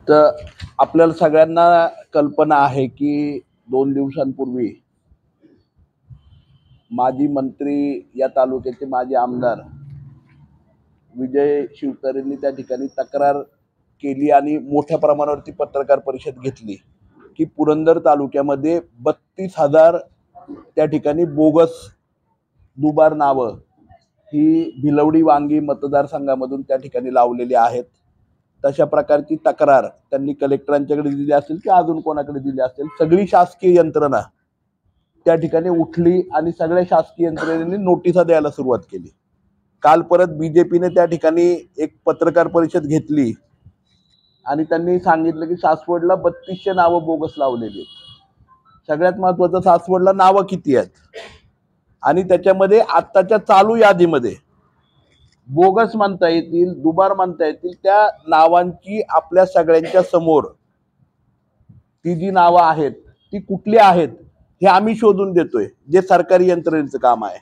तर आपल्याला सगळ्यांना कल्पना आहे की 2 दिवसांपूर्वी माजी मंत्री या तालुक्याचे माजी आमदार विजय शिवतारेंनी त्या ठिकाणी तक्रार केली आणि मोठ्या प्रमाणावरती पत्रकार परिषद घेतली की पुरंदर तालुक्यामध्ये 32,000 त्या ठिकाणी बोगस दुबार नावं ही भिलवडी वांगी मतदारसंघामधून त्या ठिकाणी लावलेली आहेत। तशा प्रकारची तक्रार त्यांनी कलेक्टरांच्याकडे दिली असेल की अजून कोणाकडे दिली असेल, सगळी शासकीय यंत्रणा त्या ठिकाणी उठली आणि सगळ्या शासकीय यंत्रणेने नोटिसा द्यायला सुरुवात केली। काल परत बीजेपीने त्या ठिकाणी एक पत्रकार परिषद घेतली आणि त्यांनी सांगितलं की सासवडला 3200 नावं बोगस लावलेली आहेत। सगळ्यात महत्त्वाचं, सासवडला नावं किती आहेत आणि त्याच्यामध्ये आत्ताच्या चालू यादीमध्ये बोगस म्हणता येतील, दुबार म्हणता येतील, त्या नावांची आपल्या सगळ्यांच्या समोर ती जी नावं आहेत ती कुठली आहेत हे आम्ही शोधून देतोय, जे सरकारी यंत्रणेचं काम आहे।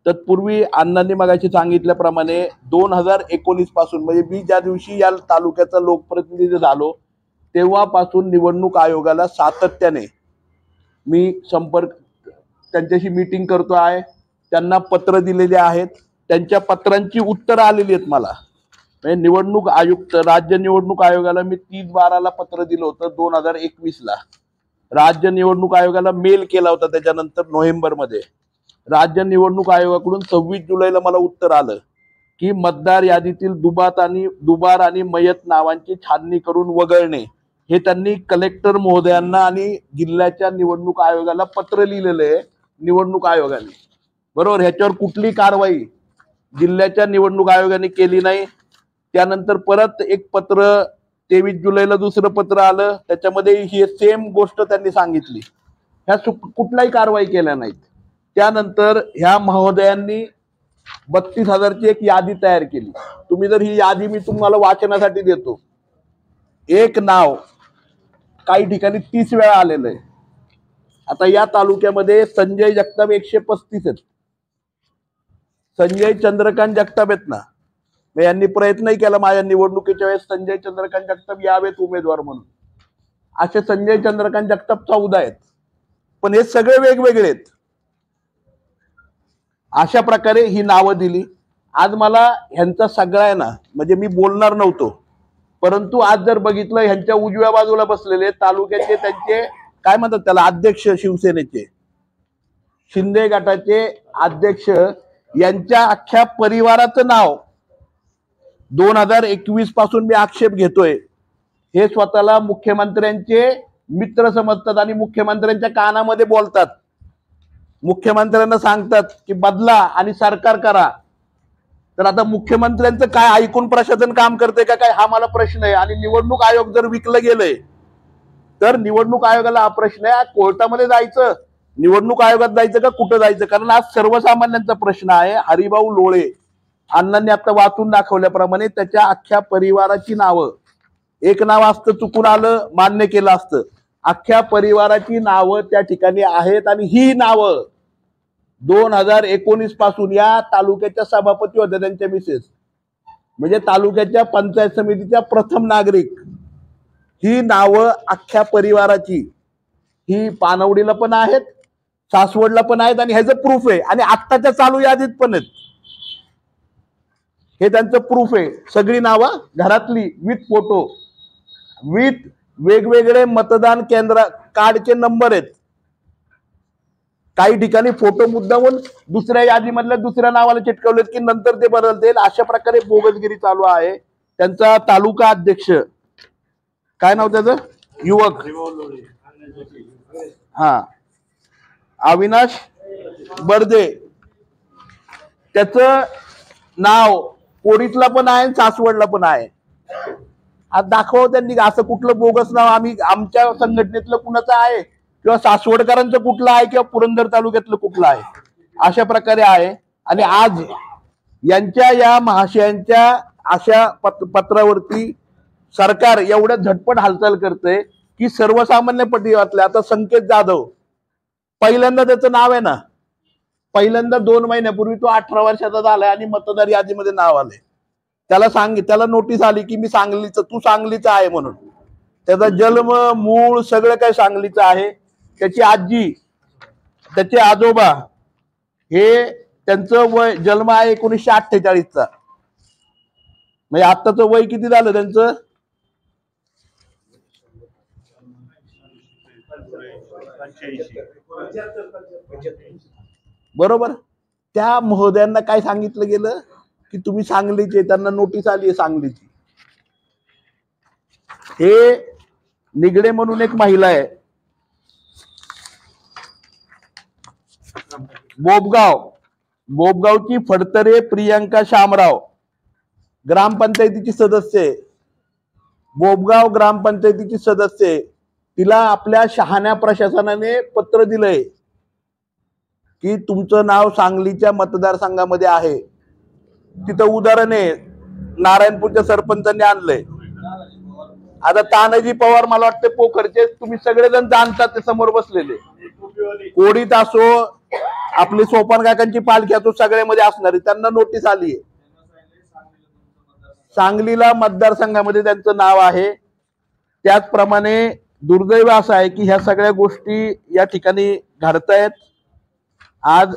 तत्पूर्वी अण्णांनी मगाशी सांगितल्याप्रमाणे 2019 पासून, म्हणजे मी ज्या दिवशी या तालुक्याचा लोकप्रतिनिधी झालो तेव्हापासून निवडणूक आयोगाला सातत्याने मी त्यांच्याशी मीटिंग करतो आहे, त्यांना पत्र दिलेले आहेत, त्यांच्या पत्रांची उत्तरं आलेली आहेत मला। म्हणजे निवडणूक आयुक्त, राज्य निवडणूक आयोगाला मी 30/12 पत्र दिलं होतं 2021ला, राज्य निवडणूक आयोगाला मेल केला होता त्याच्यानंतर नोव्हेंबरमध्ये, राज्य निवडणूक आयोगाकडून 26 जुलैला मला उत्तर आलं की मतदार यादीतील दुबार आणि मयत नावांची छाननी करून वगळणे, हे त्यांनी कलेक्टर महोदयांना आणि जिल्ह्याच्या निवडणूक आयोगाला पत्र लिहिलेलं आहे निवडणूक आयोगाने, बरोबर। ह्याच्यावर कुठली कारवाई जिल्ह्याच्या निवडणूक आयोगाने केली नाही। त्यानंतर परत एक पत्र 23 जुलैला दुसरं पत्र आलं, त्याच्यामध्ये ही सेम गोष्ट त्यांनी सांगितली, ह्या कुठलाही कारवाई केल्या नाहीत। त्यानंतर ह्या महोदयांनी 32,000ची एक यादी तयार केली। तुम्ही जर ही यादी मी तुम्हाला वाचनासाठी देतो, एक नाव काही ठिकाणी 30 वेळा आलेलं आहे। आता या तालुक्यामध्ये संजय जगताप 135 आहेत, संजय चंद्रकांत जगताप आहेत ना, यांनी प्रयत्नही केला माझ्या निवडणुकीच्या वेळेस संजय चंद्रकांत जगताप यावेत उमेदवार म्हणून, असे संजय चंद्रकांत जगताप 14 आहेत, पण हे सगळे वेगवेगळे आहेत। अशा प्रकारे ही नावं दिली। आज मला ह्यांचा सगळा आहे ना, म्हणजे मी बोलणार नव्हतो, परंतु आज जर बघितलं ह्यांच्या उजव्या बाजूला बसलेले तालुक्याचे त्यांचे काय म्हणतात त्याला, अध्यक्ष, शिवसेनेचे शिंदे गटाचे अध्यक्ष, यांच्या अख्ख्या परिवाराचं नाव 2021 पासून मी आक्षेप घेतोय, हे स्वतःला मुख्यमंत्र्यांचे मित्र समजतात आणि मुख्यमंत्र्यांच्या कानामध्ये बोलतात, मुख्यमंत्र्यांना सांगतात की बदला आणि सरकार करा। तर आता मुख्यमंत्र्यांचं काय ऐकून प्रशासन काम करते का काय, हा मला प्रश्न आहे। आणि निवडणूक आयोग जर विकलं गेलंय तर निवडणूक आयोगाला हा प्रश्न आहे, कोर्टामध्ये जायचं, निवडणूक आयोगात जायचं का कुठं जायचं, कारण आज सर्वसामान्यांचा प्रश्न आहे। हरिभाऊ लोळे अण्णांनी आता वाचून दाखवल्याप्रमाणे त्याच्या अख्ख्या परिवाराची नावं, एक नाव असतं चुकून आलं मान्य केलं असतं, अख्ख्या परिवाराची नावं त्या ठिकाणी आहेत। आणि ही नावं 2019 पासून या तालुक्याच्या सभापती होत्या त्यांच्या मिसेस, म्हणजे तालुक्याच्या पंचायत समितीच्या प्रथम नागरिक, ही नावं अख्ख्या परिवाराची ही पानवडीला पण आहेत, सासवडला पण आहेत, आणि ह्याचं प्रूफ आहे, आणि आत्ताच्या चालू यादीत पण आहेत, हे त्यांचं प्रूफ आहे। सगळी नावं घरातली विथ फोटो, विथ वेगवेगळे मतदान केंद्र कार्डचे नंबर आहेत, काही ठिकाणी फोटो मुद्दामून दुसऱ्या यादीमधल्या दुसऱ्या नावाला चिटकवलेत की नंतर ते बदलतील, अशा प्रकारे बोगसगिरी चालू आहे। त्यांचा तालुका अध्यक्ष, काय नाव त्याचं, युवक, हा अविनाश बर्दे, त्याचं नाव कोडीतला पण आहे सासवडला पण आहे। आज दाखव त्यांनी असं कुठलं बोगस नाव आम्ही आमच्या संघटनेतलं कुणाचं आहे किंवा सासवडकरांचं कुठलं आहे किंवा पुरंदर तालुक्यातलं कुठलं आहे, अशा प्रकारे आहे। आणि आज यांच्या या महाशयांच्या अशा पत्रावरती सरकार एवढ्या झटपट हालचाल करते की सर्वसामान्य पटीवातले, आता संकेत जाधव पहिल्यांदा त्याचं नाव आहे ना, पहिल्यांदा 2 महिन्यापूर्वी तो 18 वर्षाचा झालाय आणि मतदार यादीमध्ये नाव आलंय। त्याला नोटीस आली की मी सांगलीचं, तू सांगलीचा आहे म्हणून. त्याचा जन्म मूळ सगळं काही सांगलीचं आहे. त्याची आजी, त्याचे आजोबा, हे त्यांचं वय जन्म आहे 1948चा. म्हणजे आत्ताचं वय किती झालं त्यांचं? बरोबर. त्या महोदयांना काय सांगितलं गेलं की तुम्ही सांगलीचे, त्यांना नोटीस आली आहे सांगलीची. हे निगडे म्हणून एक महिला आहे, बोबगावची फडतरे प्रियंका शामराव ग्रामपंचायतीची सदस्य आहे. बोबगाव ग्रामपंचायतीची सदस्य आहे. तिला आपल्या शहाण्या प्रशासनाने पत्र दिलंय की तुमचं नाव सांगलीच्या मतदारसंघामध्ये आहे. तिथं उदाहरण आहे, नारायणपूरच्या सरपंचांनी आणलंय. आता तानाजी पवार मला वाटतं पोखरचे, तुम्ही सगळेजण जाणतात, ते समोर बसलेले. कोडीत असो, आपली सोपान काकांची पालखी असो, सगळ्यामध्ये असणारी त्यांना नोटीस आली आहे. सांगलीला मतदारसंघामध्ये त्यांचं नाव आहे. त्याचप्रमाणे दुर्दैव असं आहे की ह्या सगळ्या गोष्टी या ठिकाणी घडतायत. आज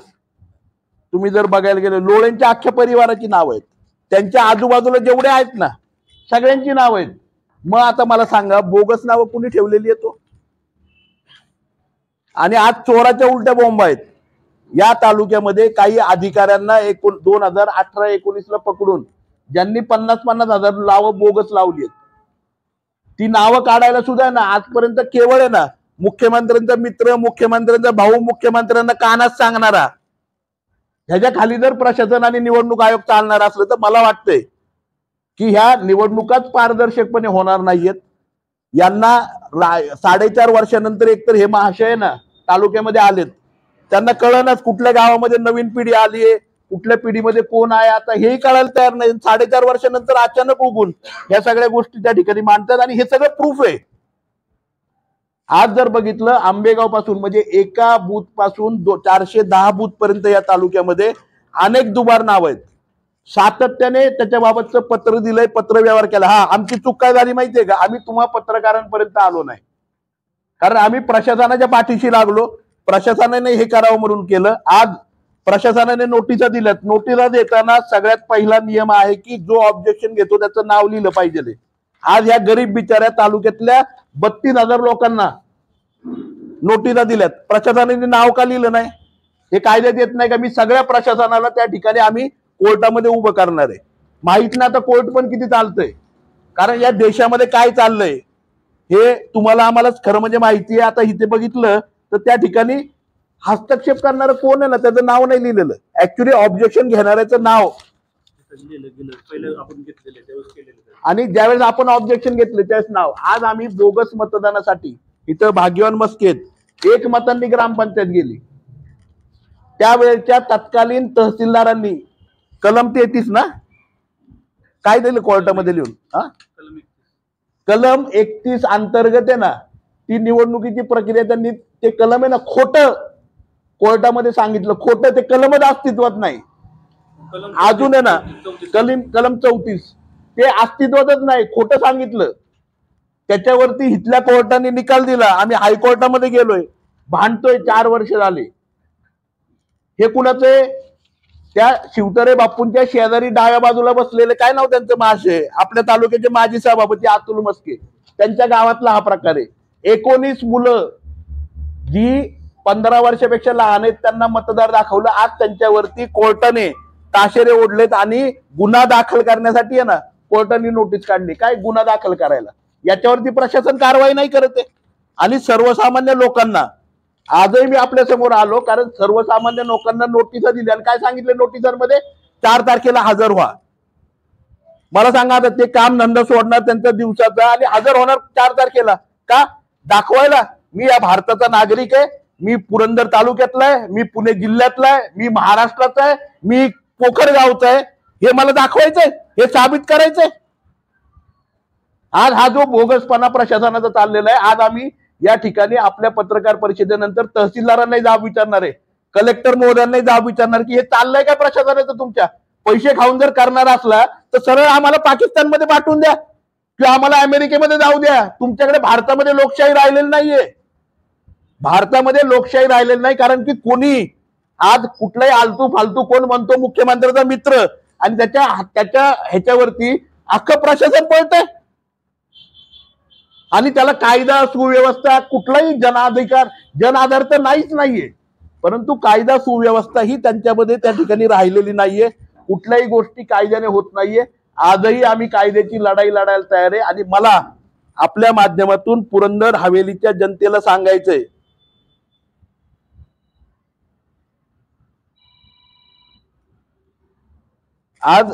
तुम्ही जर बघायला गेले, लोळेंच्या अख्ख्या परिवाराची नाव आहेत, त्यांच्या आजूबाजूला जेवढे आहेत ना सगळ्यांची नाव आहेत. मग आता मला सांगा, बोगस नावं कुणी ठेवलेली आहेत? आणि आज चोराच्या उलट्या बॉम्ब आहेत. या तालुक्यामध्ये काही अधिकाऱ्यांना 2018-19 ला पकडून ज्यांनी 50-50 हजार नावं बोगस लावली आहेत, ती नावं काढायला सुद्धा ना आजपर्यंत केवळ आहे ना मुख्यमंत्र्यांचा मित्र, मुख्यमंत्र्यांचा भाऊ, मुख्यमंत्र्यांना कानात सांगणारा, ह्याच्या खाली जर प्रशासन आणि निवडणूक आयोग चालणार असलं तर मला वाटतंय की ह्या निवडणुकाच पारदर्शकपणे होणार नाहीयेत. यांना 4.5 वर्षानंतर एकतर हे महाशय ना तालुक्यामध्ये आलेत, त्यांना कळणारच कुठल्या गावामध्ये नवीन पिढी आली आहे, कुठल्या पिढीमध्ये कोण आहे आता हेही कळायला तयार नाही. 4.5 वर्षानंतर अचानक उगून ह्या सगळ्या गोष्टी त्या ठिकाणी मांडतात आणि हे सगळं प्रूफ आहे. आज जर बघितलं, आंबेगाव पासून म्हणजे एका बूथ पासून 410 बूथ पर्यंत या तालुक्यामध्ये अनेक दुबार नाव आहेत. सातत्याने त्याच्याबाबतचं पत्र दिलंय, पत्र व्यवहार केला. हा, आमची चूक काय झाली माहितीये का? आम्ही तुम्हा पत्रकारांपर्यंत आलो नाही, कारण आम्ही प्रशासनाच्या पाठीशी लागलो. प्रशासनाने हे करावं म्हणून केलं. आज प्रशासनाने नोटिसा दिल्यात. नोटिसा देताना सगळ्यात पहिला नियम आहे की जो ऑब्जेक्शन घेतो त्याचं नाव लिहिलं पाहिजे. आज या गरीब बिचाऱ्या तालुक्यातल्या 32,000 लोकांना नोटिसा दिल्यात, प्रशासनाने नाव का लिहिलं नाही? हे कायद्यात येत नाही का? मी सगळ्या प्रशासनाला त्या ठिकाणी आम्ही कोर्टामध्ये उभं करणार आहे. माहित नाही आता कोर्ट पण किती चालतंय, कारण या देशामध्ये काय चाललंय हे तुम्हाला आम्हालाच खरं म्हणजे माहिती आहे. आता इथे बघितलं तर त्या ठिकाणी हस्तक्षेप करणारं कोण आहे ना त्याचं नाव नाही लिहिलेलं. ऍक्च्युली ऑब्जेक्शन घेणाऱ्याचं नाव आणि ज्यावेळेस आपण ऑब्जेक्शन घेतले त्यावेळेस नाव. आज आम्ही बोगस मतदानासाठी इथं भाग्यवान मस्केत 1 मतांनी ग्रामपंचायत गेली. त्यावेळेच्या तत्कालीन तहसीलदारांनी कलम 33 ना काय दिलं कोर्टामध्ये लिहून, कलम 31 अंतर्गत आहे ना ती निवडणुकीची प्रक्रिया, त्यांनी ते कलम आहे ना खोटं कोर्टामध्ये सांगितलं. खोटं, ते कलमच अस्तित्वात नाही अजून आहे ना. कलम 34 ते अस्तित्वातच नाही, खोटं सांगितलं. त्याच्यावरती इथल्या कोर्टाने निकाल दिला. आम्ही हायकोर्टामध्ये गेलोय, भांडतोय, 4 वर्ष झाले. हे कुणाचे? त्या शिवतरे बापूंच्या शेजारी डाव्या बाजूला बसलेले, काय नाव त्यांचं, महाशय, आपल्या तालुक्याचे माजी सभापती अतुल मस्के, त्यांच्या गावातला हा प्रकार आहे. 19 मुलं जी 15 वर्षापेक्षा लहान आहेत त्यांना मतदार दाखवलं. आज त्यांच्यावरती कोर्टाने ताशेरे ओढलेत आणि गुन्हा दाखल करण्यासाठी आहे ना कोर्टाने नोटीस काढली. काय गुन्हा दाखल करायला? याच्यावरती प्रशासन कारवाई नाही करत आहे. आणि सर्वसामान्य लोकांना आजही मी आपल्या समोर आलो, कारण सर्वसामान्य लोकांना नोटिसा दिल्या आणि काय सांगितले नोटिसांमध्ये? 4 तारखेला हजर व्हा. मला सांगा, आता ते काम धंदा सोडणार त्यांचा दिवसाचा आणि हजर होणार 4 तारखेला का? दाखवायला मी या भारताचा नागरिक आहे, मी पुरंदर तालुक्यातला आहे, मी पुणे जिल्ह्यातला आहे, मी महाराष्ट्राचा आहे, मी पोखर गावचा आहे, हे मला दाखवायचंय, हे साबित करायचंय. आज हा जो बोगसपणा प्रशासनाचा चाललेला आहे, आज आम्ही या ठिकाणी आपल्या पत्रकार परिषदेनंतर तहसीलदारांनाही जाब विचारणार आहे, कलेक्टर महोदयांनाही जाब विचारणार की हे चाललंय काय प्रशासनाचं? तुमच्या पैसे खाऊन जर करणार असला तर सरळ आम्हाला पाकिस्तानमध्ये पाठवून द्या किंवा आम्हाला अमेरिकेमध्ये जाऊ द्या. तुमच्याकडे भारतामध्ये लोकशाही राहिलेली नाहीये. भारतामध्ये लोकशाही राहिलेली नाही, कारण की कोणी आज कुठलाही आलतू फालतू कोण म्हणतो मुख्यमंत्र्याचा मित्र आणि त्याच्या ह्याच्यावरती अख्खं प्रशासन पळतंय आणि त्याला कायदा सुव्यवस्था कुठलाही जनाधार तर नाहीये, परंतु कायदा सुव्यवस्था ही त्यांच्यामध्ये त्या ठिकाणी राहिलेली नाहीये. कुठल्याही गोष्टी कायद्याने होत नाहीये. आजही आम्ही कायद्याची लढाई लढायला तयार आहे. आणि मला आपल्या माध्यमातून पुरंदर हवेलीच्या जनतेला सांगायचंय, आज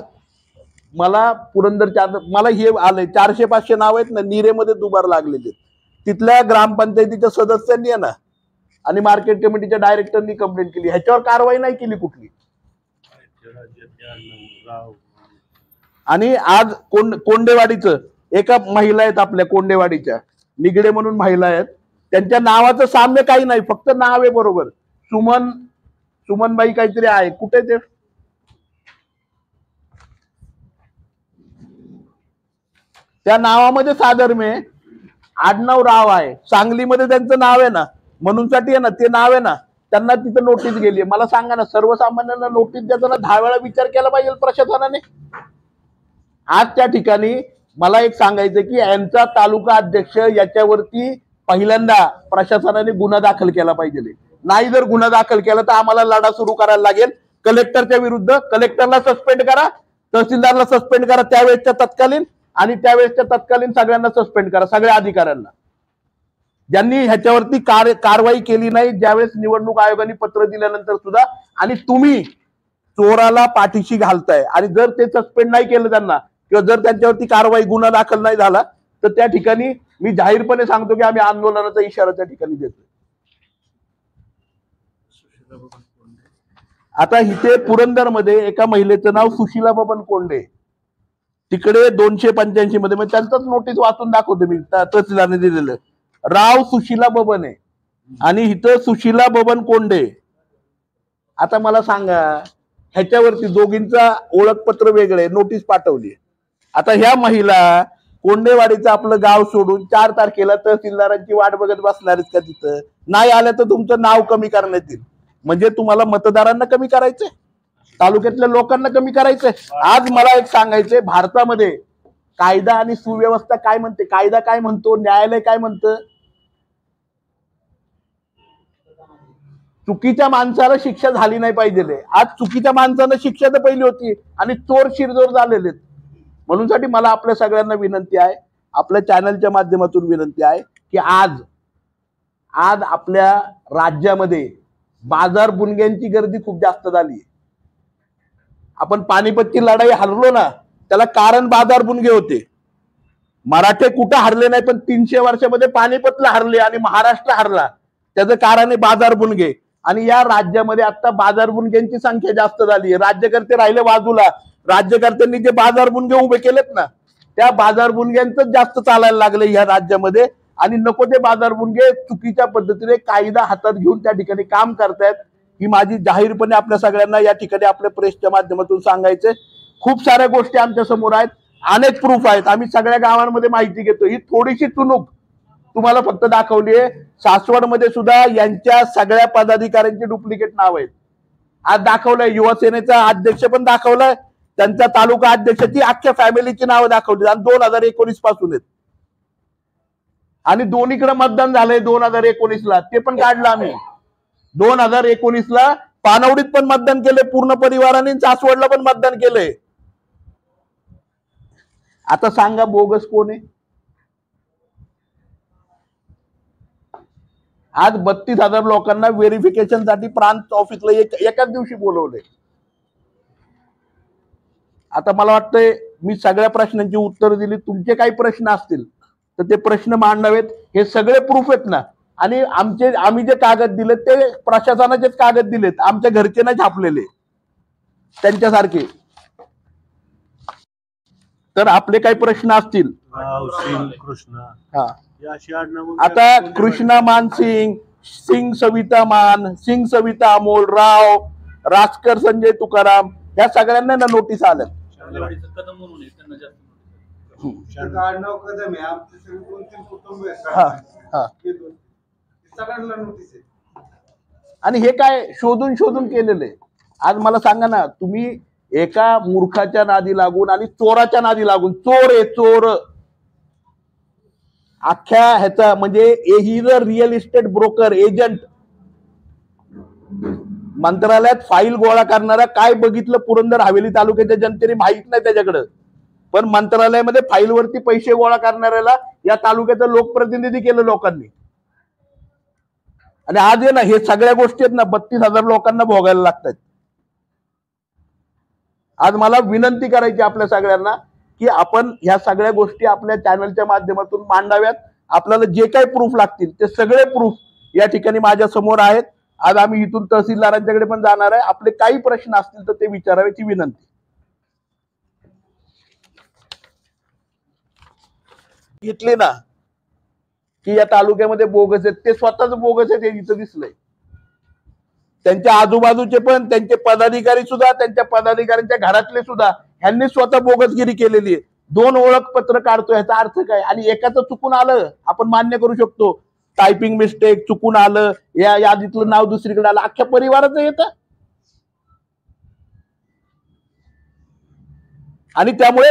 मला पुरंदरच्या मला हे आलंय 400-500 नाव आहेत ना, नीरेमध्ये दुबार लागलेले. तिथल्या ग्रामपंचायतीच्या सदस्यांनी आहे ना आणि मार्केट कमिटीच्या डायरेक्टरनी कंप्लेंट केली, ह्याच्यावर कारवाई नाही केली कुठली. आणि आज कोंडेवाडीचं एका महिला आहेत आपल्या कोंडेवाडीच्या, निगडे म्हणून महिला आहेत, त्यांच्या नावाचं साम्य काही नाही, फक्त नाव आहे बरोबर, सुमनबाई काहीतरी आहे. कुठे ते त्या नावामध्ये साधर्म्य आडनाव राव आहे. सांगलीमध्ये त्यांचं नाव आहे ना, म्हणूनसाठी आहे ना ते नाव आहे ना, त्यांना तिथं नोटीस गेली. मला सांगा ना, सर्वसामान्यांना नोटीस देताना 10 वेळा विचार केला पाहिजे प्रशासनाने. आज त्या ठिकाणी मला एक सांगायचं की यांचा तालुका अध्यक्ष याच्यावरती पहिल्यांदा प्रशासनाने गुन्हा दाखल केला पाहिजे. नाही जर गुन्हा दाखल केला तर आम्हाला लढा सुरू करायला लागेल कलेक्टरच्या विरुद्ध. कलेक्टरला सस्पेंड करा, तहसीलदारला सस्पेंड करा त्यावेळेसच्या तत्कालीन, आणि त्यावेळेसच्या तत्कालीन सगळ्यांना सस्पेंड करा, सगळ्या अधिकाऱ्यांना ज्यांनी ह्याच्यावरती कारवाई केली नाही ज्यावेळेस निवडणूक आयोगाने पत्र दिल्यानंतर सुद्धा. आणि तुम्ही चोराला पाठीशी घालताय. आणि जर ते सस्पेंड नाही केलं त्यांना किंवा जर त्यांच्यावरती कारवाई गुन्हा दाखल नाही झाला तर त्या ठिकाणी मी जाहीरपणे सांगतो की आम्ही आंदोलनाचा इशारा त्या ठिकाणी देतो. आता इथे पुरंदरमध्ये एका महिलेचं नाव सुशीला बबन कोंडे, तिकडे 285 मध्ये, म्हणजे त्यांचंच नोटीस वाचून दाखवतो मी, तहसीलदारने दिलेलं. राव सुशीला बबन आहे आणि इथं सुशीला बबन कोंडे. आता मला सांगा, ह्याच्यावरती दोघींचा ओळखपत्र वेगळे, नोटीस पाठवली. आता ह्या महिला कोंडेवाडीचं आपलं गाव सोडून 4 तारखेला तहसीलदारांची वाट बघत बसणारच का तिथं? नाही आल्या तर तुमचं नाव कमी करण्यात येईल. म्हणजे तुम्हाला मतदारांना कमी करायचंय, तालुक्यातल्या लोकांना कमी करायचंय. आज मला एक सांगायचंय, भारतामध्ये कायदा आणि सुव्यवस्था काय म्हणते, कायदा काय म्हणतो, न्यायालय काय म्हणतं? चुकीच्या माणसाला शिक्षा झाली नाही पाहिजे. आज चुकीच्या माणसाला शिक्षा तर पहिली होती आणि चोर शिरजोर झालेले. म्हणूनसाठी मला आपल्या सगळ्यांना विनंती आहे, आपल्या चॅनलच्या माध्यमातून विनंती आहे की आज आपल्या राज्यामध्ये बाजार बुनग्यांची गर्दी खूप जास्त झाली. आपण पानिपतची लढाई हरलो ना, त्याला कारण बाजार बुनगे होते. मराठे कुठं हरले नाही, पण 300 वर्षामध्ये पानिपतला हरले आणि महाराष्ट्र हरला, त्याचं कारण आहे बाजार बुनगे. आणि या राज्यामध्ये आता बाजार बुनग्यांची संख्या जास्त झाली. राज्यकर्ते राहिले बाजूला, राज्यकर्त्यांनी जे बाजार बुनगे उभे केलेत ना, त्या बाजार बुनग्यांच जास्त चालायला लागले या राज्यामध्ये. आणि नको ते बाजार बुनगे चुकीच्या पद्धतीने कायदा हातात घेऊन त्या ठिकाणी काम करतायत. ही माझी जाहीरपणे आपल्या सगळ्यांना या ठिकाणी आपल्या प्रेसच्या माध्यमातून सांगायचे. खूप साऱ्या गोष्टी आमच्या समोर आहेत, अनेक प्रूफ आहेत, आम्ही सगळ्या गावांमध्ये माहिती घेतो. ही थोडीशी चुणूक तुम्हाला फक्त दाखवली आहे. सासवडमध्ये सुद्धा यांच्या सगळ्या पदाधिकाऱ्यांची डुप्लिकेट नाव आहेत. आज दाखवलंय, युवासेनेचा अध्यक्ष पण दाखवलाय, त्यांचा तालुका अध्यक्षाची अख्ख्या फॅमिलीची नावं दाखवली आणि 2019 पासून आहेत. आणि दोन्हीकडे मतदान झालंय 2019ला, ते पण काढलं आम्ही. 2019ला पानवडीत पण मतदान केलंय पूर्ण परिवाराने, सासवडला पण मतदान केलंय. आता सांगा बोगस कोण आहे? आज 32,000 लोकांना व्हेरिफिकेशन साठी प्रांत ऑफिसला एकाच दिवशी बोलवले. आता मला वाटतंय मी सगळ्या प्रश्नांची उत्तर दिली. तुमचे काही प्रश्न असतील तर ते प्रश्न मांडावेत. हे सगळे प्रूफ आहेत ना. आणि आम्ही जे कागद दिलेत ते प्रशासनाचेच कागद दिलेत, आमच्या घरचे नाही छापलेले त्यांच्यासारखे. तर आपले काही प्रश्न असतील, आता कृष्णा मान सिंग, सिंग सविता मान, सिंग सविता अमोल, राव राजकर, संजय तुकाराम, या सगळ्यांना ना नोटीस आल्या. कदम म्हणून त्यांना जास्त आडनाव कदम आहे, आमचे सगळे 2-3 कुटुंब आहेत. सगळ्यांना नोटीस आहे. आणि हे काय शोधून शोधून केलेलं आहे. आज मला सांगा ना, तुम्ही एका मूर्खाच्या नादी लागून आणि चोराच्या नादी लागून, चोर आहे चोर, अख्ख्या ह्याचा म्हणजे he is a real estate broker agent. मंत्रालयात फाईल गोळा करणारा काय बघितलं पुरंदर हवेली तालुक्याच्या जनतेने माहित नाही त्याच्याकडं, पण मंत्रालयामध्ये फाईलवरती पैसे गोळा करणाऱ्याला या तालुक्याचं लोकप्रतिनिधी केलं लोकांनी. आणि आज आहे ना, हे सगळ्या गोष्टी आहेत ना 32,000 लोकांना भोगायला लागतात. आज मला विनंती करायची आपल्या सगळ्यांना की आपण ह्या सगळ्या गोष्टी आपल्या चॅनलच्या माध्यमातून मांडाव्यात. आपल्याला जे काही प्रूफ लागतील ते सगळे प्रूफ या ठिकाणी माझ्या समोर आहेत. आज आम्ही इथून तहसीलदारांच्याकडे पण जाणार आहे. आपले काही प्रश्न असतील तर ते विचाराव्याची विनंती. घेतले ना की या तालुक्यामध्ये बोगस आहेत, ते स्वतःच बोगस आहेत हे इथं दिसलंय. त्यांच्या आजूबाजूचे पण, त्यांचे पदाधिकारी सुद्धा, त्यांच्या पदाधिकाऱ्यांच्या घरातले सुद्धा ह्यांनी स्वतः बोगसगिरी केलेली आहे. 2 ओळखपत्र काढतो ह्याचा अर्थ काय? आणि एकाचं चुकून आलं आपण मान्य करू शकतो, टायपिंग मिस्टेक चुकून आलं, या यादीतलं नाव दुसरीकडे आलं, अख्ख्या परिवाराचं येतं. आणि त्यामुळे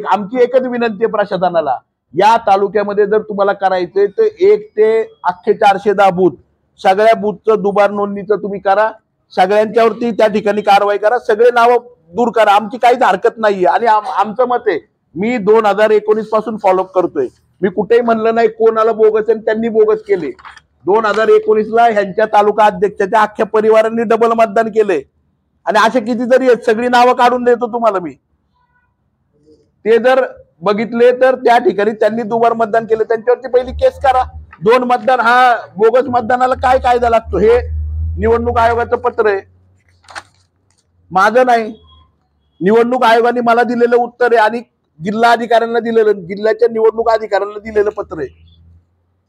आमची एकच विनंती आहे प्रशासनाला, या तालुक्यामध्ये जर तुम्हाला करायचंय तर 1 ते अख्खे 410 बूथ, सगळ्या बूथचं दुबार नोंदणीचं तुम्ही करा, सगळ्यांच्यावरती त्या ठिकाणी कारवाई करा, सगळे नावं दूर करा. आमची काहीच हरकत नाहीये. आणि आमचं मत आहे, मी 2019 पासून फॉलोअप करतोय. मी कुठेही म्हणलं नाही कोणाला बोगस आहे त्यांनी बोगस केले. 2019ला ह्यांच्या तालुका अध्यक्षाच्या अख्ख्या परिवारांनी डबल मतदान केलंय. आणि असे कितीतरी आहेत, सगळी नावं काढून देतो तुम्हाला मी. ते जर बघितले तर त्या ठिकाणी त्यांनी दुबार मतदान केलं, त्यांच्यावरती पहिली केस करा. 2 मतदान, हा बोगस मतदानाला काय कायदा लागतो? हे निवडणूक आयोगाचं पत्र आहे, माझं नाही. निवडणूक आयोगाने मला दिलेलं उत्तर आहे आणि जिल्हा अधिकाऱ्यांना दिलेलं, जिल्ह्याच्या निवडणूक अधिकाऱ्यांना दिलेलं पत्र आहे.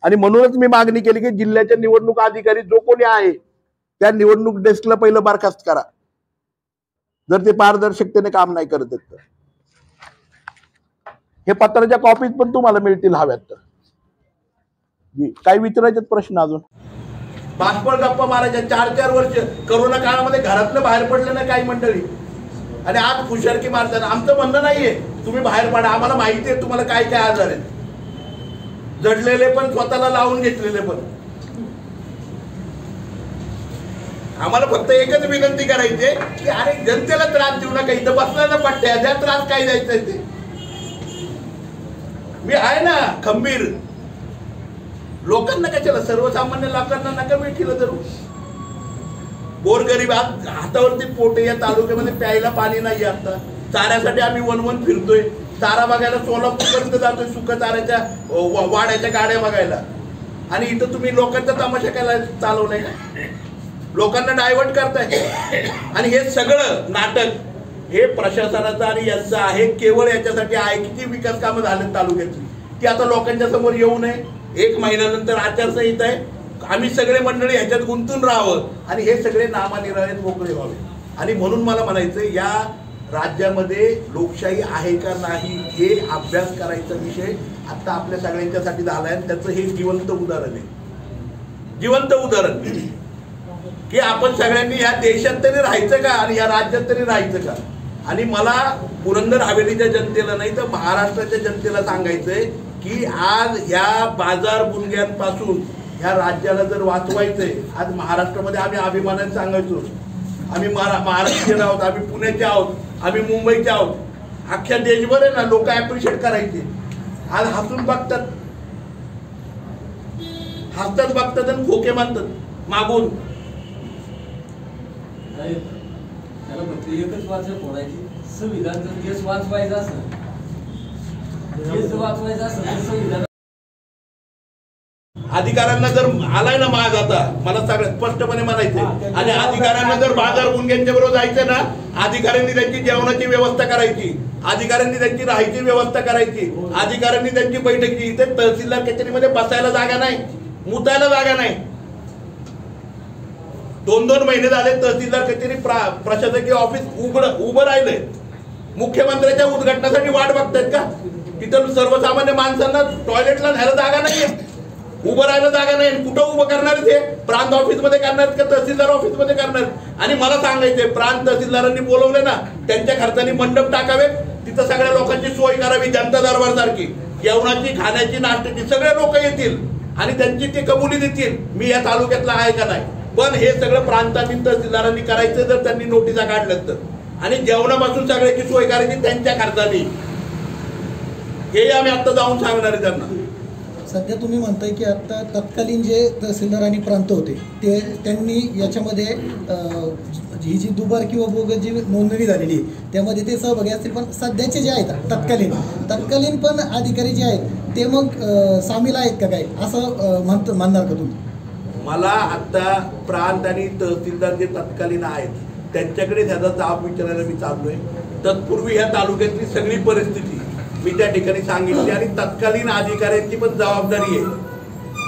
आणि म्हणूनच मी मागणी केली की जिल्ह्याच्या निवडणूक अधिकारी जो कोणी आहे त्या निवडणूक डेस्कला पहिलं बरखास्त करा, जर ते पारदर्शकतेने काम नाही करत आहेत तर. हे पत्राच्या कॉपीज पण तुम्हाला मिळतील हव्यात तर. काही विचारायचे प्रश्न अजून? बाष्पळ गप्पा मारायच्या 4-4 वर्ष करोना काळामध्ये घरातलं बाहेर पडलं ना काही मंडळी, आणि आज खुशारकी मारताना. आमचं म्हणणं नाहीये तुम्ही बाहेर पडा, आम्हाला माहिती आहे तुम्हाला काय काय आजार आहेत, जडलेले पण स्वतःला लावून घेतलेले पण. आम्हाला फक्त एकच विनंती करायची की अरे जनतेला त्रास देऊ नका, इथं बसला ना पट्ट्या द्या, त्रास काय द्यायचंय ते. मी आहे ना खंबीर, लोकांना कशाला, सर्वसामान्य लोकांना नका मिळतील धरू. गोरगरीब आज हातावरती पोट, या तालुक्यामध्ये प्यायला पाणी नाही. आता चाऱ्यासाठी आम्ही वन फिरतोय, चारा बघायला सोलापूरपर्यंत जातोय, सुका चाऱ्याच्या वाड्याच्या गाड्या बघायला. आणि इथं तुम्ही लोकांचा तमाशा केला चालवलाय ना, लोकांना डायव्हर्ट करताय. आणि हे सगळं नाटक हे प्रशासनाचं आणि यांचं आहे, केवळ याच्यासाठी आहे किती विकास कामं झाले तालुक्यातली ती आता लोकांच्या समोर येऊ नये. 1 महिन्यानंतर आचारसंहिता आहे, आम्ही सगळे मंडळी ह्याच्यात गुंतून राहावं आणि हे सगळे नामानिराळेत मोकळे व्हावे. आणि म्हणून मला म्हणायचं, या राज्यामध्ये लोकशाही आहे का नाही हे अभ्यास करायचा विषय आता आपल्या सगळ्यांच्यासाठी झालाय. त्याचं हे जिवंत उदाहरण आहे, जिवंत उदाहरण की आपण सगळ्यांनी या देशात तरी राहायचं का आणि या राज्यात तरी राहायचं का. आणि मला पुरंदर हवेलीच्या जनतेला नाही तर महाराष्ट्राच्या जनतेला सांगायचंय की आज ह्या बाजार बुणग्यांपासून ह्या राज्याला जर वाचवायचंय, आज महाराष्ट्रामध्ये आम्ही अभिमानाने सांगायचो आम्ही महाराष्ट्रीयन आहोत, आम्ही पुण्याचे आहोत, आम्ही मुंबईचे आहोत, अख्ख्या देशभर आहे ना लोक ऍप्रिशिएट करायचे. आज हसून बघतात, हसतात बघतात आणि खोके मानतात मागून. त्याला फक्त एकच वाचन फोडायची, संविधान जर केस वाचवायचा असेल, केस वाचवायचा असेल तर संविधान. अधिकाऱ्यांना जर आलाय ना माग, आता मला सगळ्यात स्पष्टपणे म्हणायचंय, आणि अधिकाऱ्यांना जर बाजार गुंग्यांच्या बरोबर जायचं ना, अधिकाऱ्यांनी त्यांची जेवणाची व्यवस्था करायची, अधिकाऱ्यांनी त्यांची राहायची व्यवस्था करायची, अधिकाऱ्यांनी त्यांची बैठकी. इथे तहसीलदार कचेरीमध्ये बसायला जागा नाही, मुतायला जागा नाही. 2-2 महिने झाले तहसीलदार कचेरी प्रशासकीय ऑफिस उभं राहिलंय. मुख्यमंत्र्याच्या उद्घाटनासाठी वाट बघतायत का? तिथं सर्वसामान्य माणसांना टॉयलेटला जायला जागा नाहीये, उभं राहायला जागा नाही. कुठं उभं करणार ते? प्रांत ऑफिसमध्ये करणार का तहसीलदार ऑफिसमध्ये करणार? आणि मला सांगायचंय, प्रांत तहसीलदारांनी बोलवले ना, त्यांच्या खर्चाने मंडप टाकावे, तिथं सगळ्या लोकांची सोय करावी, जनता दरबार सारखी, जेवणाची, खाण्याची, नाश्त्याची, सगळे लोक येतील आणि त्यांची ते कबुली देतील मी या तालुक्यातला आहे का नाही. पण हे सगळं प्रांतांनी तहसीलदारांनी करायचं जर त्यांनी नोटिसा काढल्यात तर, आणि जेवणापासून सगळ्याची सोय करायची त्यांच्या खर्चाने. हे आम्ही आता जाऊन सांगणार आहे त्यांना. सध्या तुम्ही म्हणताय की आता तत्कालीन जे तहसीलदार आणि प्रांत होते ते त्यांनी याच्यामध्ये ही जी दुबार किंवा बोगस जी नोंदणी झालेली आहे त्यामध्ये ते सहभागी असतील, पण सध्याचे जे आहेत तत्कालीन पण अधिकारी जे आहेत ते मग सामील आहेत का काय असं म्हणणार का तुम्ही? मला आता प्रांत आणि तहसीलदार जे तत्कालीन आहेत त्यांच्याकडे त्याचा जाब विचारायला मी चाललोय. तत्पूर्वी ह्या तालुक्यातली सगळी परिस्थिती मी त्या ठिकाणी सांगितली आणि तत्कालीन अधिकाऱ्यांची पण जबाबदारी आहे.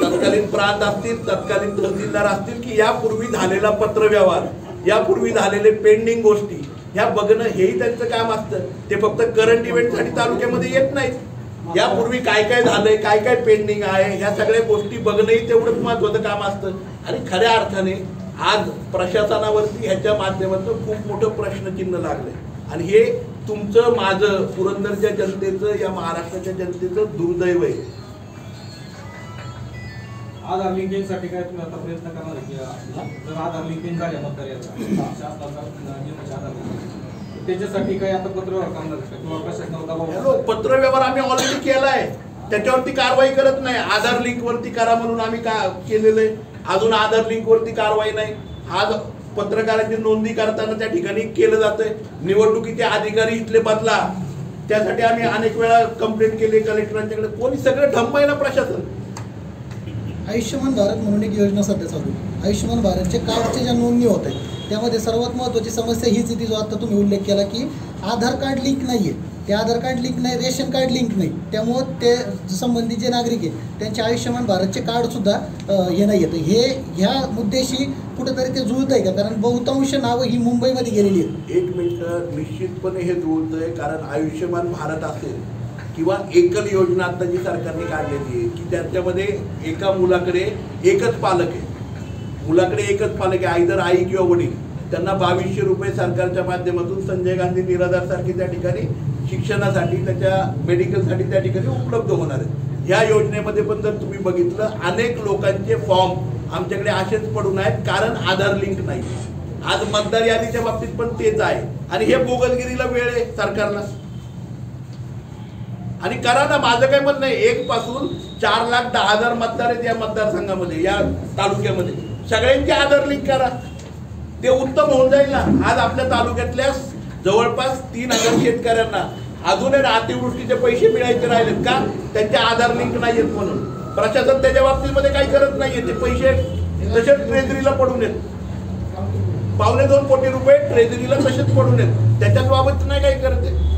तत्कालीन प्रांत असतील, तत्कालीन तहसीलदार असतील की यापूर्वी झालेला पत्रव्यवहार, यापूर्वी झालेले पेंडिंग गोष्टी ह्या बघणं हेही त्यांचं काम असतं. ते फक्त करंट इव्हेंटसाठी तालुक्यामध्ये येत नाहीत. यापूर्वी काय काय झालंय, काय काय पेंडिंग आहे, ह्या सगळ्या गोष्टी बघणंही तेवढंच महत्वाचं काम असतं. आणि खऱ्या अर्थाने आज प्रशासनावरती ह्याच्या माध्यमातून खूप मोठं प्रश्नचिन्ह लागलंय आणि हे तुमचं, माझं, पुरंदरच्या जनतेचं, या महाराष्ट्राच्या जनतेचं दुर्दैव आहे. आधार लिंकिंगसाठी काय तुम्ही आता प्रयत्न करणार आहे की जर आधार लिंकिंग झाले त्याच्यासाठी काय आता पत्रव्यवहार करणार आहे किंवा प्रशासनावर पत्रव्यवहार आम्ही ऑलरेडी केलाय, त्याच्यावरती कारवाई करत नाही. आधार लिंक वरती करा म्हणून आम्ही केलेलं आहे, अजून आधार लिंक वरती कारवाई नाही. आज पत्रकारांची नोंदणी करताना त्या ठिकाणी केलं जातंय. निवडणुकीचे अधिकारी इथले बदला, त्यासाठी आम्ही अनेक वेळा कंप्लेंट केली कलेक्टरांच्याकडे. कोणी सगळं ढम्म आहे ना प्रशासन. आयुष्यमान भारत म्हणून एक योजना सध्या चालू आहे. आयुष्यमान भारतच्या कार्डच्या ज्या नोंदणी होत आहेत त्यामध्ये सर्वात महत्त्वाची समस्या हीच आहे, जो आता तुम्ही उल्लेख केला की आधार कार्ड लिंक नाही आहे. ते आधार कार्ड लिंक नाही, रेशन कार्ड लिंक नाही, त्यामुळं ते संबंधित जे नागरिक आहेत त्यांचे आयुष्यमान भारतचे कार्डसुद्धा हे नाही येतं. हे ह्या मुद्द्याशी कुठेतरी ते जुळत आहे का? कारण बहुतांश नावं ही मुंबईमध्ये गेलेली आहेत. एक मिनिट, निश्चितपणे हे जुळतंय. कारण आयुष्यमान भारत असेल किंवा एकल योजना आता जी सरकारने काढलेली आहे की त्याच्यामध्ये एका मुलाकडे एकच पालक आहे, मुलाकडे एकच पालक आहे, आयदर आई किंवा वडील, त्यांना 2200 रुपये सरकारच्या माध्यमातून संजय गांधी निराधार सारखी त्या ठिकाणी शिक्षणासाठी, त्याच्या मेडिकलसाठी त्या ठिकाणी उपलब्ध होणार आहेत. ह्या योजनेमध्ये पण जर तुम्ही बघितलं, अनेक लोकांचे फॉर्म आमच्याकडे असेच पडून आहेत कारण आधार लिंक नाही. आज मतदार यादीच्या बाबतीत पण तेच आहे आणि हे बोगसगिरीला वेळ आहे सरकारला. आणि करा ना, माझं काय म्हणणं आहे, 1 पासून 4,10,000 मतदार आहेत या मतदारसंघामध्ये, या तालुक्यामध्ये. सगळ्यांचे आधार लिंक करा, ते उत्तम होऊन जाईल ना. आज आपल्या तालुक्यातल्या जवळपास 3,000 शेतकऱ्यांना अजून अतिवृष्टीचे पैसे मिळायचे राहिलेत का? त्यांचे आधार लिंक नाहीयेत म्हणून प्रशासन त्याच्या बाबतीमध्ये काही करत नाहीये. ते पैसे तसेच ट्रेझरीला पडून आहेत, 2.25 कोटी रुपये ट्रेझरीला तसेच पडून आहेत, त्याच्याच बाबत नाही काही करत आहे.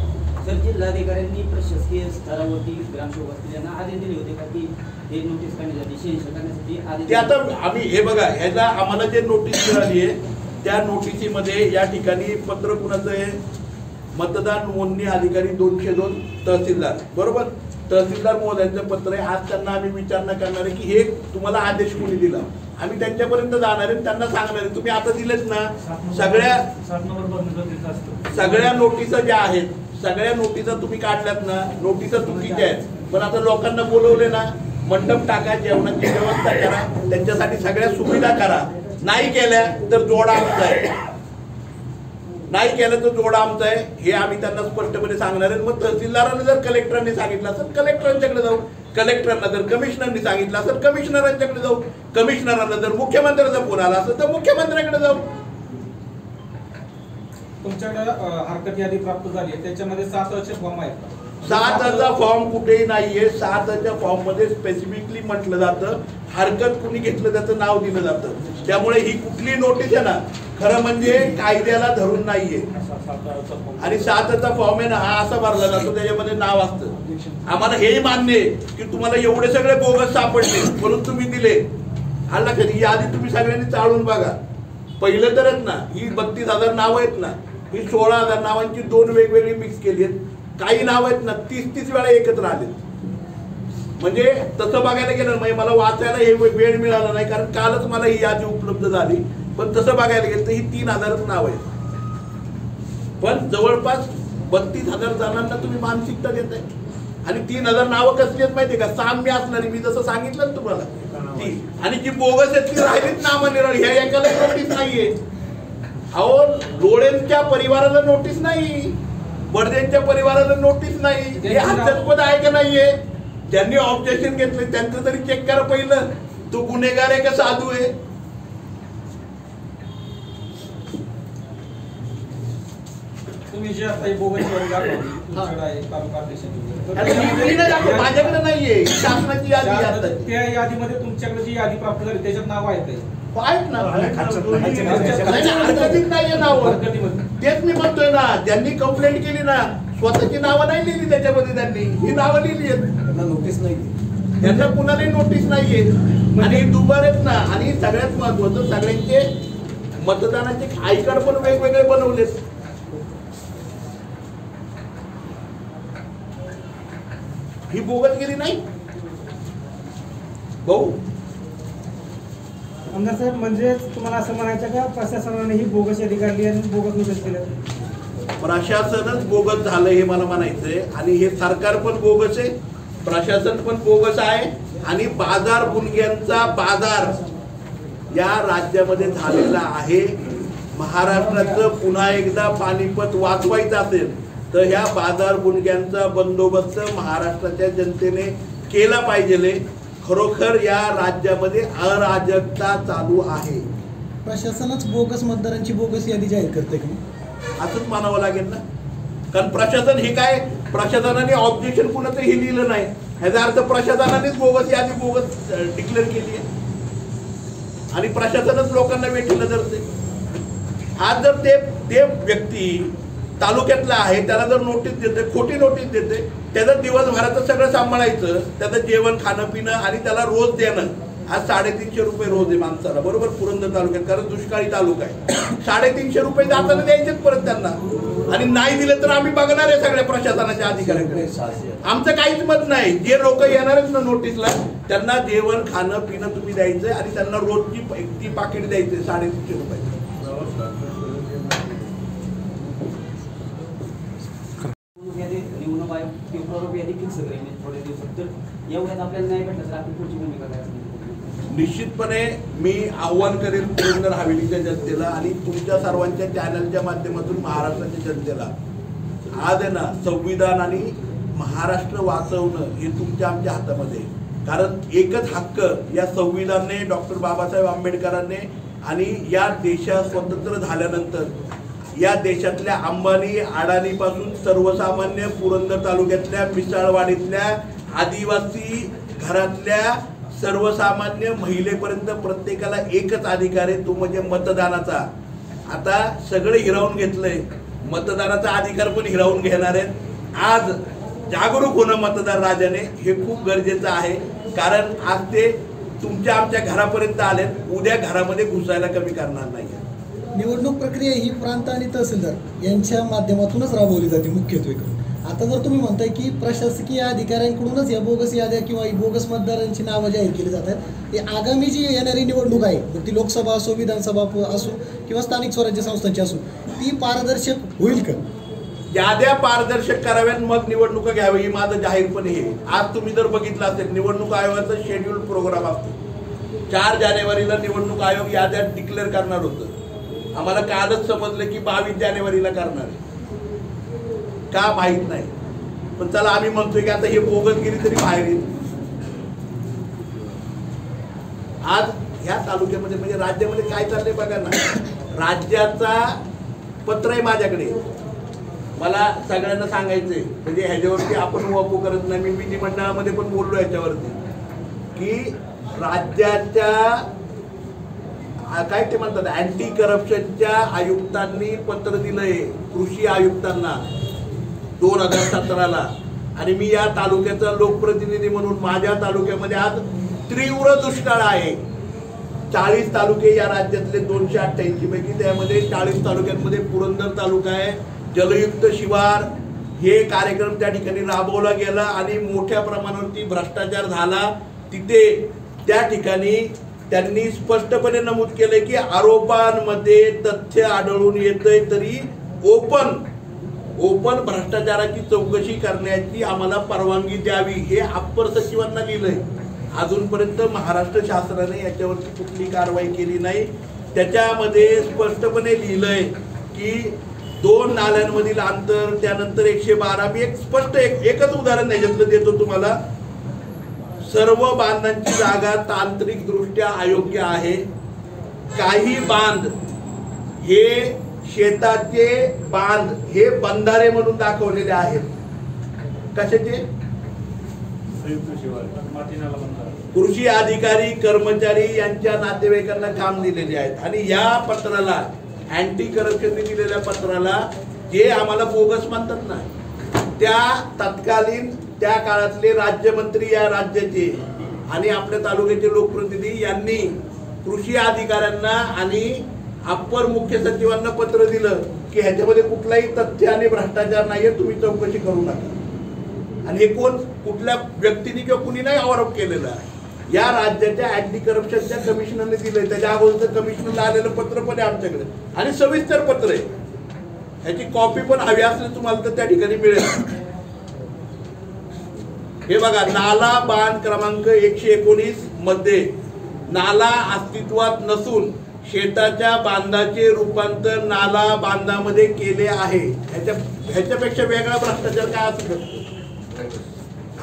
सर, जिल्हाधिकाऱ्यांनी प्रशासकीय स्तरावरती ग्रामसेवक असलेल्यांना आदेश दिले होते का की हे नोटीस काढण्यासाठी, सेन्सर करण्यासाठी आदेश? ते आता आम्ही हे बघा, ह्याला आम्हाला जे नोटीस मिळाली आहे त्या नोटिसीमध्ये या ठिकाणी पत्र कुणाचं आहे? मतदान नोंदणी अधिकारी 202 तहसीलदार, बरोबर? तहसीलदार महोदयांचं पत्र आहे. आज त्यांना आम्ही विचारणा करणार आहे की हे तुम्हाला आदेश कोणी दिला. आम्ही त्यांच्यापर्यंत जाणार आहे, त्यांना सांगणार आहे तुम्ही आता दिलेत ना सगळ्या नोटिसा ज्या आहेत, सगळ्या नोटिसा तुम्ही काढल्यात ना, नोटिसा चुकीच्या आहेत. पण आता लोकांना बोलवले ना, मंडप टाका, जेवणाची व्यवस्था करा, त्यांच्यासाठी सगळ्या सुविधा करा. नाही केल्या तर जोडा आमचा आहे, नाही केलं तर जोडा आमचा आहे, हे आम्ही त्यांना स्पष्टपणे सांगणार आहे. मग तहसीलदारांना जर कलेक्टरांनी सांगितलं असेल कलेक्टरांच्याकडे जाऊ, कलेक्टरांना जर कमिशनरनी सांगितलं असेल कमिशनरांच्याकडे जाऊ, कमिशनरांना जर मुख्यमंत्र्यांचा फोन आला असेल तर मुख्यमंत्र्यांकडे जाऊ. तुमच्याकडे हरकत यादी प्राप्त झाली आहे, त्याच्यामध्ये 7चे फॉर्म आहेत. 7चा फॉर्म कुठेही नाहीये. 7च्या फॉर्म मध्ये स्पेसिफिकली म्हटलं जातं हरकत कुणी घेतलं त्याचं नाव दिलं जातं. त्यामुळे ही कुठली नोटीस आहे ना, खरं म्हणजे कायद्याला धरून नाहीये. आणि 7चा फॉर्म आहे ना, हा असा भरला जातो, त्याच्यामध्ये नाव असतं. आम्हाला हेही मान्य आहे की तुम्हाला एवढे सगळे बोगस सापडले म्हणून तुम्ही दिले. आला कधी यादी तुम्ही सगळ्यांनी चाळून बघा. पहिलं तर आहेत ना, ही 32,000 नावं आहेत ना, ही 16,000 नावांची 2 वेगवेगळी मिक्स केली आहेत. काही नाव आहेत ना 30 वेळा एकत्र आलेत. म्हणजे तसं बघायला गेलं म्हणजे मला वाचायला हे वेळ मिळाला नाही, कारण कालच मला ही यादी उपलब्ध झाली. पण तसं बघायला गेलं तर ही 3,000च नाव आहेत. पण जवळपास 32,000 जणांना तुम्ही मानसिकता देताय. आणि 3,000 नावं कसली आहेत माहितीये का? साम्य असणारी, मी जसं सांगितलं ना तुम्हाला ती. आणि जी बोगस आहेत ती राहिलीच नामं निराळी. ह्या एकाला नोटीस नाहीये. अहो, लोळेंच्या परिवाराला नोटीस नाही, बडदेंच्या परिवाराला नोटीस नाही. हे हास्यास्पद आहे का नाहीये? ज्यांनी ऑब्जेक्शन घेतले त्यांचं तरी चेक करा पहिलं, तो गुन्हेगार आहे का साधू आहे. तुम्ही जे आता बोगस माझ्याकडे नाहीये, शासनाची यादी आहे. त्या यादीमध्ये तुमच्याकडे जी यादी प्राप्त झाली त्याच्यात नाव आहेत आहेत ना, हरकतीत नाहीये नाव. तेच मी म्हणतोय ना, ज्यांनी कंप्लेंट केली ना स्वतःची नावं नाही लिहिली त्याच्यामध्ये, त्यांनी ही नावं लिहिली आहेत. नोटीस नाही, त्यांना कुणालाही नोटीस नाहीये. आणि दुबार आहेत ना. आणि सगळ्यात महत्वाचं, सगळ्यांचे मतदानाचे आय कार्ड पण वेगवेगळे बनवलेत. ही बोगसगिरी नाही भाऊ. आमदार साहेब, म्हणजे तुम्हाला असं म्हणायचं का प्रशासनाने ही बोगस यादी काढली आणि बोगस नोटीस केलं? प्रशासनच बोगस झालं हे मला म्हणायचंय. आणि हे सरकार पण बोगस आहे, प्रशासन पण बोगस आहे. आणि बाजार गुन्ह्यांचा बाजार या राज्यामध्ये झालेला आहे. महाराष्ट्राचं पुन्हा एकदा पानिपत वाचवायचं असेल तर ह्या बाजार गुन्ह्यांचा बंदोबस्त महाराष्ट्राच्या जनतेने केला पाहिजे. खरोखर या राज्यामध्ये अराजकता चालू आहे. प्रशासनच बोगस मतदारांची बोगस यादी जाहीर करते का? असंच मानावं लागेल ना. कारण प्रशासन हे काय, प्रशासनाने ऑब्जेक्शन कुणाचं हे लिहिलं नाही, ह्याचा अर्थ प्रशासनानेच बोगस यादी बोगस डिक्लेअर केली आहे. आणि प्रशासनच लोकांना वेठीला धरते. आज जर ते व्यक्ती तालुक्यातला आहे, त्याला जर नोटीस देते, खोटी नोटीस देते, त्याचं दिवसभराचं सगळं सांभाळायचं, त्याचं जेवण खाणं पिणं आणि त्याला रोज देणं. आज 350 रुपये रोज आहे माणसाला, बरोबर, पुरंदर तालुक्यात, कारण दुष्काळी तालुका आहे. 350 रुपये जाताना द्यायचेच परत त्यांना. आणि नाही दिलं तर आम्ही बघणार आहे सगळ्या प्रशासनाच्या अधिकाऱ्यांकडे. आमचं काहीच मत नाही. जे लोक येणार आहेत ना नोटीसला, त्यांना जेवण खाणं पिणं तुम्ही द्यायचंय आणि त्यांना रोजची ती पाकिट द्यायचे 350 रुपये. निवडणूक आयोग फेब्रुवारी यादी फिक्स करेल थोड्या दिवसात. तर एवढ्यात आपल्याला नाही भेटलं तर आपण पुढची भूमिका काय असणार? निश्चितपणे मी आव्हान करेन पुरंदर हवेलीच्या जनतेला आणि तुमच्या सर्वांच्या चॅनलच्या माध्यमातून महाराष्ट्राच्या जनतेला, आज आहे ना संविधान आणि महाराष्ट्र वाचवणं हे तुमच्या आमच्या हातामध्ये. कारण एकच हक्क या संविधानाने, डॉक्टर बाबासाहेब आंबेडकरांनी आणि या देशात स्वतंत्र झाल्यानंतर या देशातल्या अंबानी अडाणीपासून सर्वसामान्य पुरंदर तालुक्यातल्या मिसाळवाडीतल्या आदिवासी घरातल्या सर्वसामान्य महिलेपर्यंत प्रत्येकाला एकच अधिकार आहे, तो म्हणजे मतदानाचा. आता सगळे हिरावून घेतलंय, मतदानाचा अधिकार पण हिरावून घेणार आहेत. आज जागरूक होणं मतदार राजाने हे खूप गरजेचं आहे. कारण आज ते तुमच्या आमच्या घरापर्यंत आलेत, उद्या घरामध्ये घुसायला कमी करणार नाही. निवडणूक प्रक्रिया ही प्रांत आणि तहसीलदार यांच्या माध्यमातूनच राबवली जाते मुख्यत्वे करून. आता जर तुम्ही म्हणताय की प्रशासकीय अधिकाऱ्यांकडूनच या बोगस याद्या किंवा बोगस मतदारांची नावं जाहीर केली जात आहेत, ते आगामी जी येणारी निवडणूक आहे, ती लोकसभा असो, विधानसभा असो किंवा स्थानिक स्वराज्य संस्थांची असो, ती पारदर्शक होईल का? याद्या पारदर्शक कराव्यात, मग निवडणुका घ्यावी, ही माझं जाहीरपणे हे. आज तुम्ही जर बघितलं असेल निवडणूक आयोगाचा शेड्यूल प्रोग्राम असतो. 4 जानेवारीला निवडणूक आयोग याद्या डिक्लेअर करणार होतं. आम्हाला कालच समजलं की 22 जानेवारीला करणार आहे. का माहित नाही, पण चला आम्ही म्हणतोय की आता हे बोगसगिरी तरी बाहेर येईल. आज ह्या तालुक्यामध्ये म्हणजे राज्यामध्ये काय चाललंय बघा ना. राज्याचा पत्र आहे माझ्याकडे, मला सगळ्यांना सांगायचंय, म्हणजे ह्याच्यावरती आपण वापू करत नाही. मी विधिमंडळामध्ये पण बोललो याच्यावरती की राज्याच्या काय ते म्हणतात अँटी करप्शनच्या आयुक्तांनी पत्र दिलंय कृषी आयुक्तांना 2017ला. आणि मी या तालुक्याचा लोकप्रतिनिधी म्हणून माझ्या तालुक्यामध्ये आज तीव्र दुष्काळ आहे. 40 तालुके या राज्यातले 288 पैकी, त्यामध्ये 40 तालुक्यांमध्ये पुरंदर तालुका आहे. जलयुक्त शिवार हे कार्यक्रम त्या ठिकाणी राबवला गेला आणि मोठ्या प्रमाणावरती भ्रष्टाचार झाला. तिथे त्या ठिकाणी त्यांनी स्पष्टपणे नमूद केले की आरोपांमध्ये तथ्य आढळून येतंय तरी ओपन भ्रष्टाचाराची चौकशी करण्याची आम्हाला परवानगी द्यावी, हे अप्पर सचिवांना लिहिलंय. अजूनपर्यंत महाराष्ट्र शासनाने याच्यावरती कुठली कारवाई केली नाही. त्याच्यामध्ये स्पष्टपणे लिहिलंय की 2 नाल्यांमधील अंतर, त्यानंतर 112. मी एकच उदाहरण याच्यातलं देतो तुम्हाला. सर्व बांधांची जागा तांत्रिक दृष्ट्या अयोग्य आहे. काही बांध हे शेताचे बांध हे बंधारे म्हणून दाखवलेले आहेत. कशाचे? कृषी अधिकारी कर्मचारी यांच्या नातेवाईकांना काम दिलेले आहेत. आणि या पत्राला, अँटी करप्शनने दिलेल्या पत्राला जे आम्हाला बोगस म्हणतात ना, त्या तत्कालीन त्या काळातले राज्यमंत्री या राज्याचे आणि आपल्या तालुक्याचे लोकप्रतिनिधी यांनी कृषी अधिकाऱ्यांना आणि अप्पर मुख्य सचिवांना पत्र दिलं की ह्याच्यामध्ये कुठलाही तथ्य आणि भ्रष्टाचार नाहीये, तुम्ही चौकशी करू नका. आणि हे कुठल्या व्यक्तीने किंवा कुणी नाही आरोप केलेला आहे. या राज्याच्या अँटी करप्शनच्या कमिशनरने दिलंय. त्याच्या अगोदर कमिशनरला आलेलं पत्र पण आहे आमच्याकडे आणि सविस्तर पत्र आहे. ह्याची कॉपी पण हवी असली तुम्हाला तर त्या ठिकाणी मिळेल. हे बघा, नाला बांध क्रमांक 119 मध्ये नाला अस्तित्वात नसून शेताच्या बांधाचे रूपांतर नाला बांधामध्ये केले आहे. ह्याच्यापेक्षा वेगळा भ्रष्टाचार काय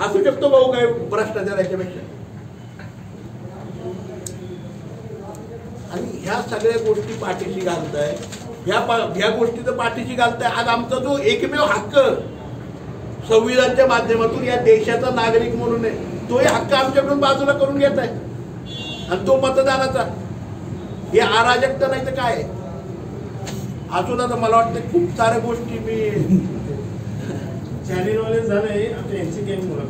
असू शकतो भाऊ? काय भ्रष्टाचार ह्याच्यापेक्षा? आणि ह्या सगळ्या गोष्टी पाठीशी घालताय, ह्या गोष्टी तर पाठीशी घालताय. आज आमचा जो एकमेव हक्क संविधानाच्या माध्यमातून या देशाचा नागरिक म्हणून आहे, तोही हक्क आमच्याकडून बाजूला करून घेत आहे. आणि तो मतदानाचा, हे अराजकता नाही तर काय? अजून आता मला वाटतं खूप साऱ्या गोष्टी मी चॅनेलवाले झाले आता यांची गेम मुलं